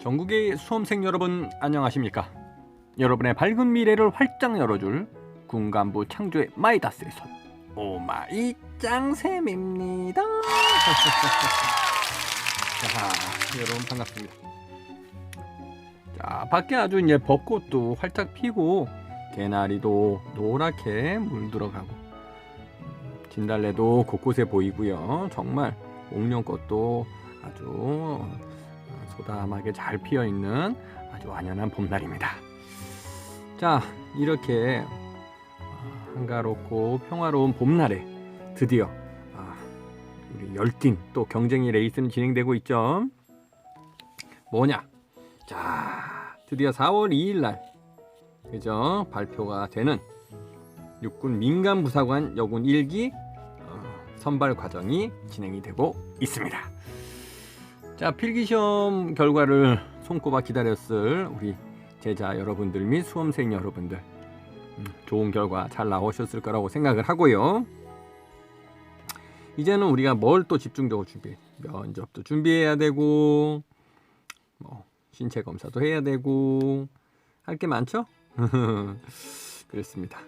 전국의 수험생 여러분 안녕하십니까? 여러분의 밝은 미래를 활짝 열어줄 군간부 창조의 마이다스의 손 오마이 짱쌤입니다. 자, 여러분 반갑습니다. 자, 밖에 아주 이제 벚꽃도 활짝 피고 개나리도 노랗게 물들어가고 진달래도 곳곳에 보이고요. 정말 옥련꽃도 아주 소담하게 잘 피어있는 아주 완연한 봄날입니다. 자, 이렇게 한가롭고 평화로운 봄날에 드디어 우리 열띤 또 경쟁의 레이스는 진행되고 있죠. 뭐냐? 자, 드디어 4월 2일날 그죠? 발표가 되는 육군 민간부사관 여군 1기 선발 과정이 진행이 되고 있습니다. 자, 필기시험 결과를 손꼽아 기다렸을 우리 제자 여러분들 및 수험생 여러분들 좋은 결과 잘 나오셨을 거라고 생각을 하고요. 이제는 우리가 뭘 또 집중적으로 준비해? 면접도 준비해야 되고 뭐 신체 검사도 해야 되고 할 게 많죠? 그렇습니다.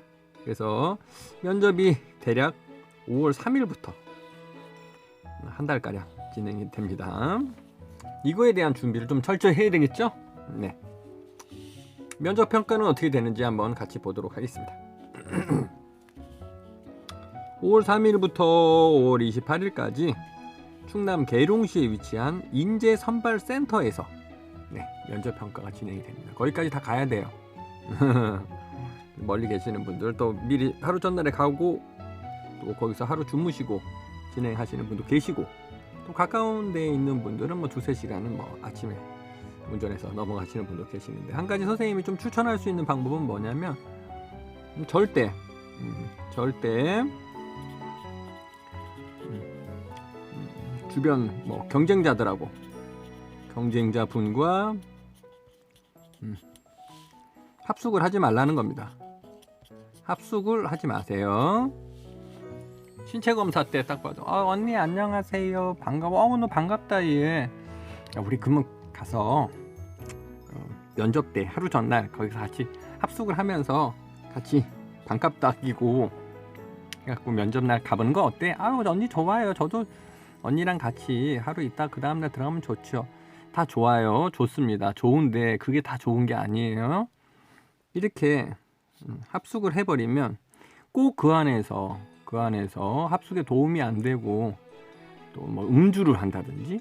그래서 면접이 대략 5월 3일부터 한 달가량 진행이 됩니다. 이거에 대한 준비를 좀 철저히 해야 되겠죠? 네. 면접 평가는 어떻게 되는지 한번 같이 보도록 하겠습니다. 5월 3일부터 5월 28일까지 충남 계룡시에 위치한 인재선발센터에서 면접 평가가 진행이 됩니다. 거기까지 다 가야 돼요. 멀리 계시는 분들 또 미리 하루 전날에 가고 또 거기서 하루 주무시고 진행하시는 분도 계시고 또 가까운 데에 있는 분들은 뭐 두세 시간은 뭐 아침에 운전해서 넘어가시는 분도 계시는데 한 가지 선생님이 좀 추천할 수 있는 방법은 뭐냐면 절대 주변 뭐 경쟁자분과 합숙을 하지 말라는 겁니다. 합숙을 하지 마세요. 신체 검사 때 딱 봐도 언니 안녕하세요 반가워 오늘 반갑다 얘 우리 그러면 가서 면접 때 하루 전날 거기서 같이 합숙을 하면서 같이 반갑다 끼고 그래갖고 면접날 가보는 거 어때? 언니 좋아요. 저도 언니랑 같이 하루 있다 그 다음날 들어가면 좋죠. 다 좋아요. 좋습니다. 좋은데 그게 다 좋은 게 아니에요. 이렇게 합숙을 해버리면 꼭 그 안에서 합숙에 도움이 안 되고 또 뭐 음주를 한다든지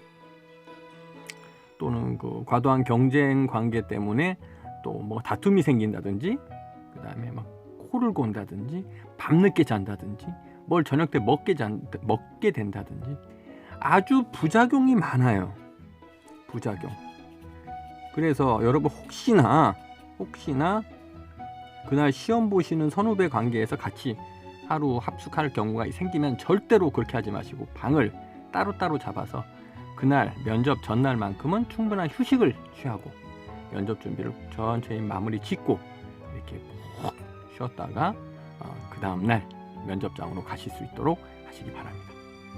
또는 그 과도한 경쟁 관계 때문에 또 뭐 다툼이 생긴다든지 그 다음에 막 코를 곤다든지 밤늦게 잔다든지 뭘 저녁 때 먹게 된다든지 아주 부작용이 많아요. 부작용. 그래서 여러분 혹시나 그날 시험 보시는 선후배 관계에서 같이 하루 합숙할 경우가 생기면 절대로 그렇게 하지 마시고 방을 따로따로 잡아서 그날 면접 전날만큼은 충분한 휴식을 취하고 면접 준비를 천천히 마무리 짓고 이렇게 푹 쉬었다가 그 다음날 면접장으로 가실 수 있도록 하시기 바랍니다.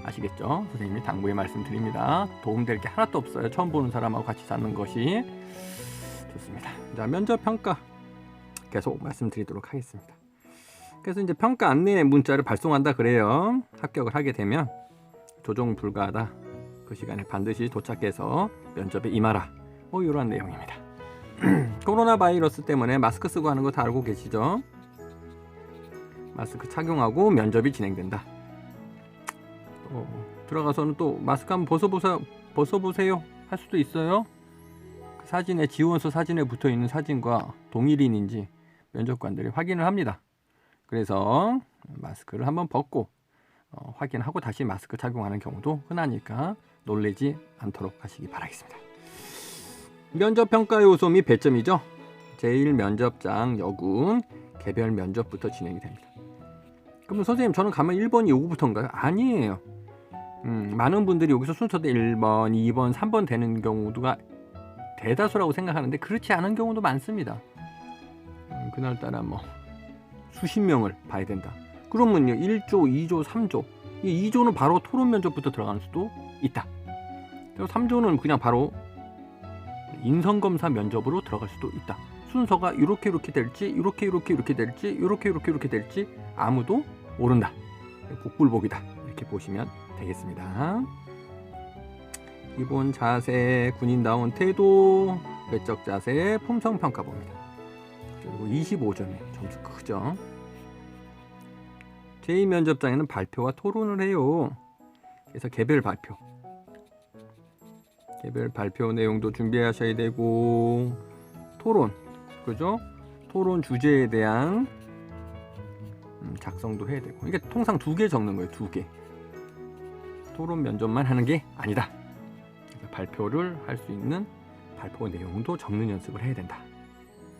아시겠죠? 선생님이 당부의 말씀 드립니다. 도움될 게 하나도 없어요. 처음 보는 사람하고 같이 사는 것이 좋습니다. 자, 면접 평가 계속 말씀드리도록 하겠습니다. 그래서 이제 평가 안내 문자를 발송한다 그래요. 합격을 하게 되면 조정 불가하다. 그 시간에 반드시 도착해서 면접에 임하라. 뭐 이런 내용입니다. 코로나 바이러스 때문에 마스크 쓰고 하는 거 다 알고 계시죠? 마스크 착용하고 면접이 진행된다. 들어가서는 또 마스크 한번 벗어보세요 할 수도 있어요. 그 사진에 지원서 사진에 붙어있는 사진과 동일인인지 면접관들이 확인을 합니다. 그래서 마스크를 한번 벗고 확인하고 다시 마스크 착용하는 경우도 흔하니까 놀라지 않도록 하시기 바라겠습니다. 면접평가 요소 및 배점이죠. 제1면접장 여군 개별 면접부터 진행이 됩니다. 그럼 선생님 저는 가면 1번이 요거부터인가요? 아니에요. 많은 분들이 여기서 순서대 1번, 2번, 3번 되는 경우가 대다수라고 생각하는데 그렇지 않은 경우도 많습니다. 그날따라 뭐 수십 명을 봐야 된다. 그러면요 1조, 2조, 3조 이 2조는 바로 토론 면접부터 들어가는 수도 있다. 그리고 3조는 그냥 바로 인성검사 면접으로 들어갈 수도 있다. 순서가 이렇게 될지 이렇게 될지 이렇게 될지 아무도 모른다. 복불복이다. 이렇게 보시면 되겠습니다. 기본 자세, 군인다운 태도, 외적 자세, 품성평가 봅니다. 그리고 25점이에요. 점수 크죠. 제2면접장에는 발표와 토론을 해요. 그래서 개별 발표 내용도 준비하셔야 되고, 토론, 그죠? 토론 주제에 대한 작성도 해야 되고. 이게 통상 2개 적는 거예요. 2개. 토론 면접만 하는 게 아니다. 발표를 할 수 있는 발표 내용도 적는 연습을 해야 된다.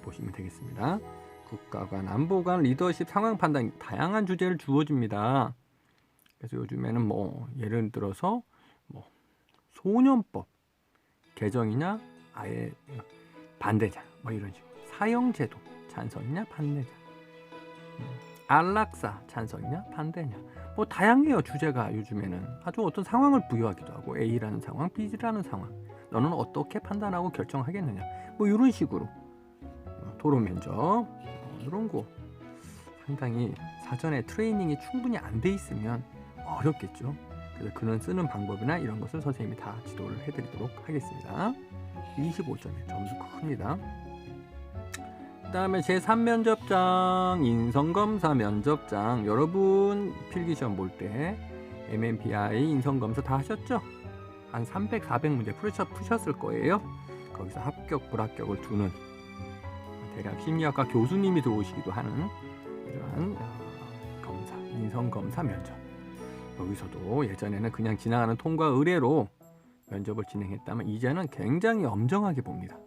보시면 되겠습니다. 국가관, 안보관, 리더십, 상황 판단, 다양한 주제를 주어집니다. 그래서 요즘에는 뭐 예를 들어서 뭐 소년법 개정이냐 아예 반대냐 뭐 이런 식으로, 사형제도 찬성이냐 반대냐, 안락사 찬성이냐 반대냐, 뭐 다양해요. 주제가 요즘에는 아주 어떤 상황을 부여하기도 하고, A라는 상황, B라는 상황, 너는 어떻게 판단하고 결정하겠느냐, 뭐 이런 식으로 토론 면접 이런 거 상당히 사전에 트레이닝이 충분히 안 돼 있으면 어렵겠죠. 그래서 글을 쓰는 방법이나 이런 것을 선생님이 다 지도를 해드리도록 하겠습니다. 25점에 점수 큽니다. 그 다음에 제3면접장, 인성검사 면접장. 여러분 필기시험 볼 때 MMPI 인성검사 다 하셨죠? 한 300, 400문제 푸셨을 거예요. 거기서 합격, 불합격을 두는 대략 심리학과 교수님이 들어오시기도 하는 이러한 검사, 인성검사 면접. 여기서도 예전에는 그냥 지나가는 통과 의뢰로 면접을 진행했다면 이제는 굉장히 엄정하게 봅니다.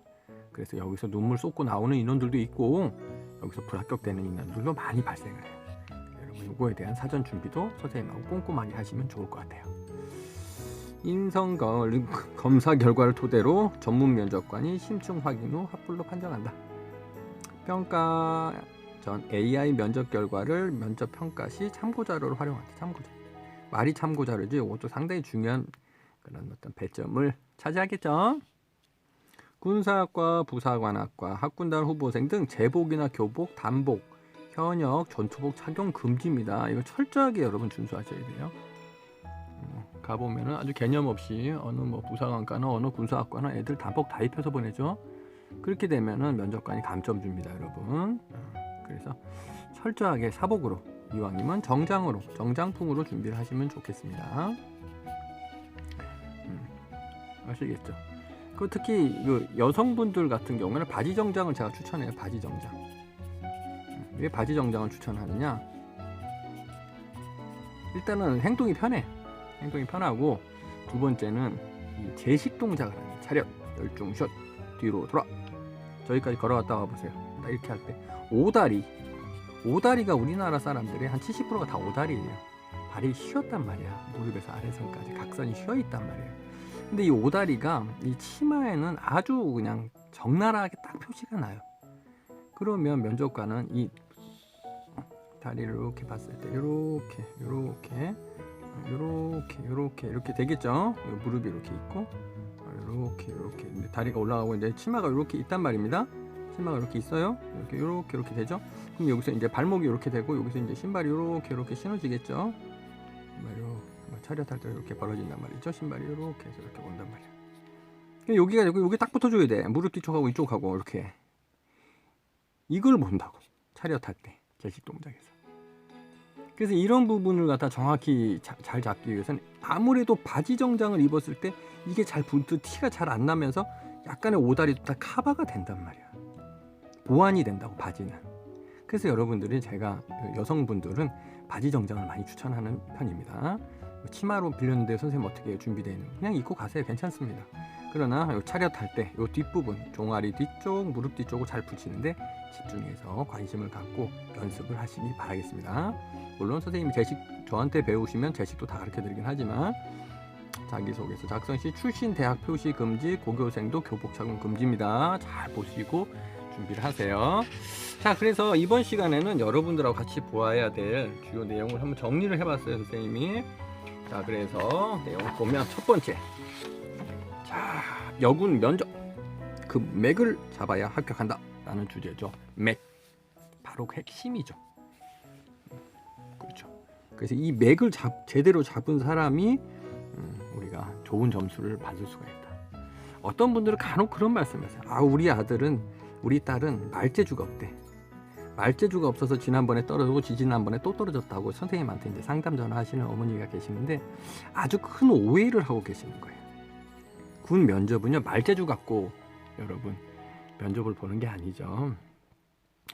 그래서 여기서 눈물 쏟고 나오는 인원들도 있고, 여기서 불합격되는 인원들도 많이 발생을 해요. 여러분 이거에 대한 사전 준비도 선생님하고 꼼꼼하게 하시면 좋을 것 같아요. 인성검사 결과를 토대로 전문 면접관이 심층 확인 후 합불로 판정한다. 평가 전 AI 면접 결과를 면접 평가 시 참고자료로 활용한다. 참고자료. 말이 참고자료지. 이것도 상당히 중요한 그런 어떤 배점을 차지하겠죠. 군사학과, 부사관학과, 학군단 후보생 등 제복이나 교복, 단복, 현역, 전투복 착용 금지입니다. 이거 철저하게 여러분 준수하셔야 돼요. 가보면은 아주 개념 없이 어느 뭐 부사관과나 어느 군사학과나 애들 단복 다 입혀서 보내죠. 그렇게 되면은 면접관이 감점 줍니다, 여러분. 그래서 철저하게 사복으로, 이왕이면 정장으로, 정장풍으로 준비를 하시면 좋겠습니다. 아시겠죠? 그 특히 그 여성분들 같은 경우는 바지 정장을 제가 추천해요. 바지 정장. 왜 바지 정장을 추천하느냐? 일단은 행동이 편해. 행동이 편하고, 두 번째는 이 제식 동작을 하는 차렷, 열중샷, 뒤로 돌아. 저기까지 걸어갔다 와보세요. 딱 이렇게 할 때 오다리가 우리나라 사람들의 한 70%가 다 오다리예요. 발이 휘었단 말이야. 무릎에서 아래선까지 각선이 휘어 있단 말이에요. 근데 이 오다리가 이 치마에는 아주 그냥 적나라하게 딱 표시가 나요. 그러면 면접관은 이 다리를 이렇게 봤을 때 이렇게 되겠죠. 무릎이 이렇게 있고 이렇게 근데 다리가 올라가고 이제 치마가 이렇게 있단 말입니다. 치마가 이렇게 있어요. 이렇게 되죠. 그럼 여기서 이제 발목이 이렇게 되고, 여기서 이제 신발이 이렇게 신어지겠죠. 차렷할 때 이렇게 벌어진단 말이죠. 신발이 이렇게 해서 이렇게 온단 말이야. 여기가 되고 여기 딱 붙어줘야 돼. 무릎 뒤쪽하고 이쪽하고 이렇게. 이걸 본다고. 차렷할 때 제식 동작에서. 그래서 이런 부분을 갖다 정확히 잘 잡기 위해서는 아무래도 바지 정장을 입었을 때 이게 잘 붙은 티가 잘 안 나면서 약간의 오다리도 다 커버가 된단 말이야. 보완이 된다고, 바지는. 그래서 여러분들이, 제가 여성분들은 바지 정장을 많이 추천하는 편입니다. 치마로 빌렸는데 선생님 어떻게 준비되어 있는, 그냥 입고 가세요. 괜찮습니다. 그러나 차렷할 때 이 뒷부분, 종아리 뒤쪽, 무릎 뒤쪽을 잘 붙이는데 집중해서 관심을 갖고 연습을 하시기 바라겠습니다. 물론 선생님이 제식 저한테 배우시면 제식도 다 가르쳐드리긴 하지만, 자기소개서 작성 시 출신 대학 표시 금지, 고교생도 교복 착용 금지입니다. 잘 보시고 준비를 하세요. 자, 그래서 이번 시간에는 여러분들하고 같이 보아야 될 주요 내용을 한번 정리를 해봤어요, 선생님이. 자, 그래서 내용 보면 첫 번째, 자, 여군 면접. 그 맥을 잡아야 합격한다 라는 주제죠. 맥, 바로 핵심이죠. 그렇죠. 그래서 이 맥을 제대로 잡은 사람이 우리가 좋은 점수를 받을 수가 있다. 어떤 분들은 간혹 그런 말씀을 하세요. 우리 딸은 말재주가 없대. 말재주가 없어서 지난번에 떨어지고 지지난번에 또 떨어졌다고 선생님한테 이제 상담 전화하시는 어머니가 계시는데 아주 큰 오해를 하고 계시는 거예요. 군 면접은요, 말재주 갖고 여러분 면접을 보는 게 아니죠.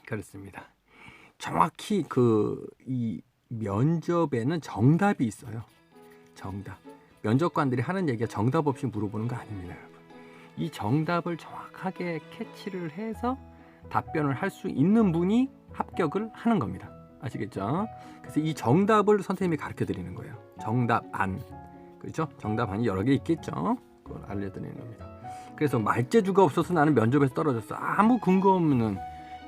그렇습니다. 정확히 이 면접에는 정답이 있어요. 정답. 면접관들이 하는 얘기가 정답 없이 물어보는 거 아닙니다, 여러분. 이 정답을 정확하게 캐치를 해서 답변을 할 수 있는 분이 합격을 하는 겁니다. 아시겠죠? 그래서 이 정답을 선생님이 가르쳐 드리는 거예요. 정답안. 그렇죠? 정답안이 여러 개 있겠죠? 그걸 알려드리는 겁니다. 그래서 말재주가 없어서 나는 면접에서 떨어졌어. 아무 근거 없는,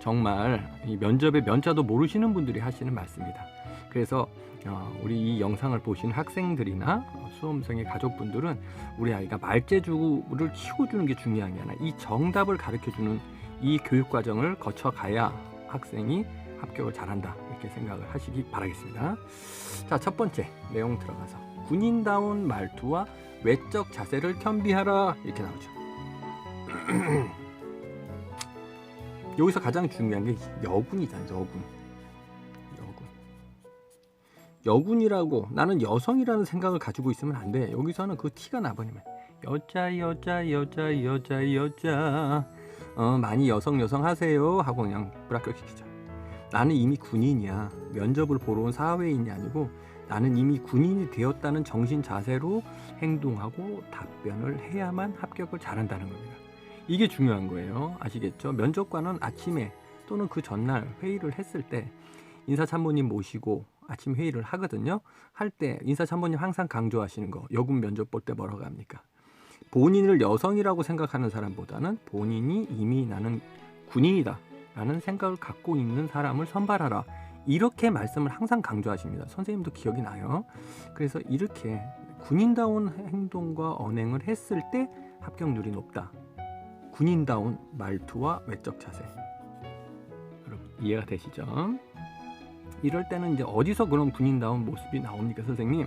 정말 이 면접의 면자도 모르시는 분들이 하시는 말씀입니다. 그래서 우리 이 영상을 보시는 학생들이나 수험생의 가족분들은 우리 아이가 말재주를 키워주는 게 중요한 게 아니라 이 정답을 가르쳐주는 이 교육과정을 거쳐가야 학생이 합격을 잘한다, 이렇게 생각을 하시기 바라겠습니다. 자, 첫 번째 내용 들어가서 군인다운 말투와 외적 자세를 겸비하라, 이렇게 나오죠. 여기서 가장 중요한 게 여군이잖아요. 여군이라고 나는 여성이라는 생각을 가지고 있으면 안 돼. 여기서는 그 티가 나버리면 여자 많이 여성 하세요 하고 그냥 불합격시키죠. 나는 이미 군인이야. 면접을 보러 온 사회인이 아니고 나는 이미 군인이 되었다는 정신 자세로 행동하고 답변을 해야만 합격을 잘한다는 겁니다. 이게 중요한 거예요. 아시겠죠? 면접관은 아침에 또는 그 전날 회의를 했을 때 인사참모님 모시고 아침 회의를 하거든요. 할 때 인사참모님 항상 강조하시는 거, 여군 면접 볼 때 뭐라고 합니까? 본인을 여성이라고 생각하는 사람보다는 본인이 이미 나는 군인이다 라는 생각을 갖고 있는 사람을 선발하라, 이렇게 말씀을 항상 강조하십니다. 선생님도 기억이 나요. 그래서 이렇게 군인다운 행동과 언행을 했을 때 합격률이 높다. 군인다운 말투와 외적 자세. 여러분 이해가 되시죠? 이럴 때는 이제 어디서 그런 군인다운 모습이 나옵니까, 선생님?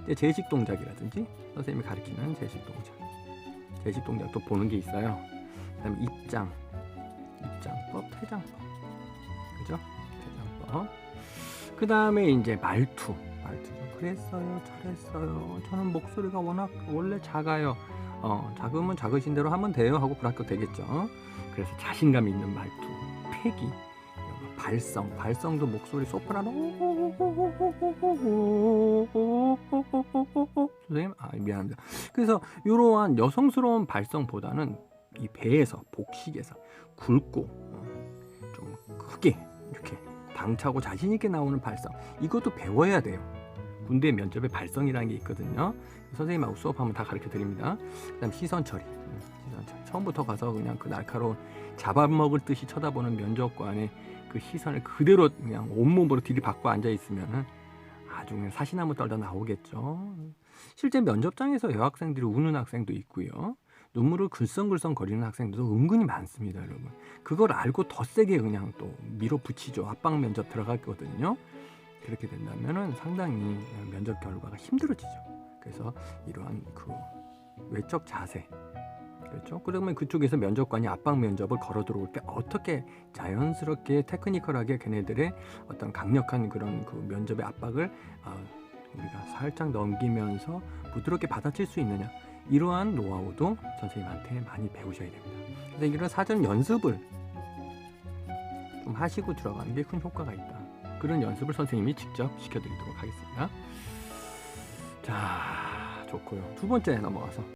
이제 제식 동작이라든지 선생님이 가르치는 제식 동작도 보는 게 있어요. 그다음에 입장법, 퇴장법, 그죠? 퇴장법. 그다음에 이제 말투. 그랬어요, 저랬어요. 저는 목소리가 원래 작아요. 작으면 작으신 대로 하면 돼요 하고 불합격 되겠죠. 그래서 자신감 있는 말투, 패기, 발성도 목소리 소프라노. 선생님, 미안합니다. 그래서 이러한 여성스러운 발성보다는 이 배에서, 복식에서 굵고 좀 크게 이렇게 당차고 자신 있게 나오는 발성, 이것도 배워야 돼요. 군대 면접에 발성이라는 게 있거든요. 선생님하고 수업하면 다 가르쳐 드립니다. 그다음 시선 처리. 처음부터 가서 그냥 그 날카로운 잡아먹을 듯이 쳐다보는 면접관의 그 시선을 그대로 그냥 온몸으로 들이받고 앉아 있으면은 아주 그냥 사시나무 떨다 나오겠죠. 실제 면접장에서 여학생들이 우는 학생도 있고요. 눈물을 글썽글썽 거리는 학생들도 은근히 많습니다, 여러분. 그걸 알고 더 세게 그냥 또 밀어붙이죠. 압박 면접 들어갔거든요. 그렇게 된다면은 상당히 면접 결과가 힘들어지죠. 그래서 이러한 그 외적 자세, 그렇죠? 그러면 그쪽에서 면접관이 압박 면접을 걸어 들어올 때 어떻게 자연스럽게 테크니컬하게 걔네들의 어떤 강력한 그런 그 면접의 압박을 우리가 살짝 넘기면서 부드럽게 받아칠 수 있느냐, 이러한 노하우도 선생님한테 많이 배우셔야 됩니다. 그래서 이런 사전 연습을 좀 하시고 들어가는 게 큰 효과가 있다. 그런 연습을 선생님이 직접 시켜드리도록 하겠습니다. 자, 좋고요. 두 번째 넘어가서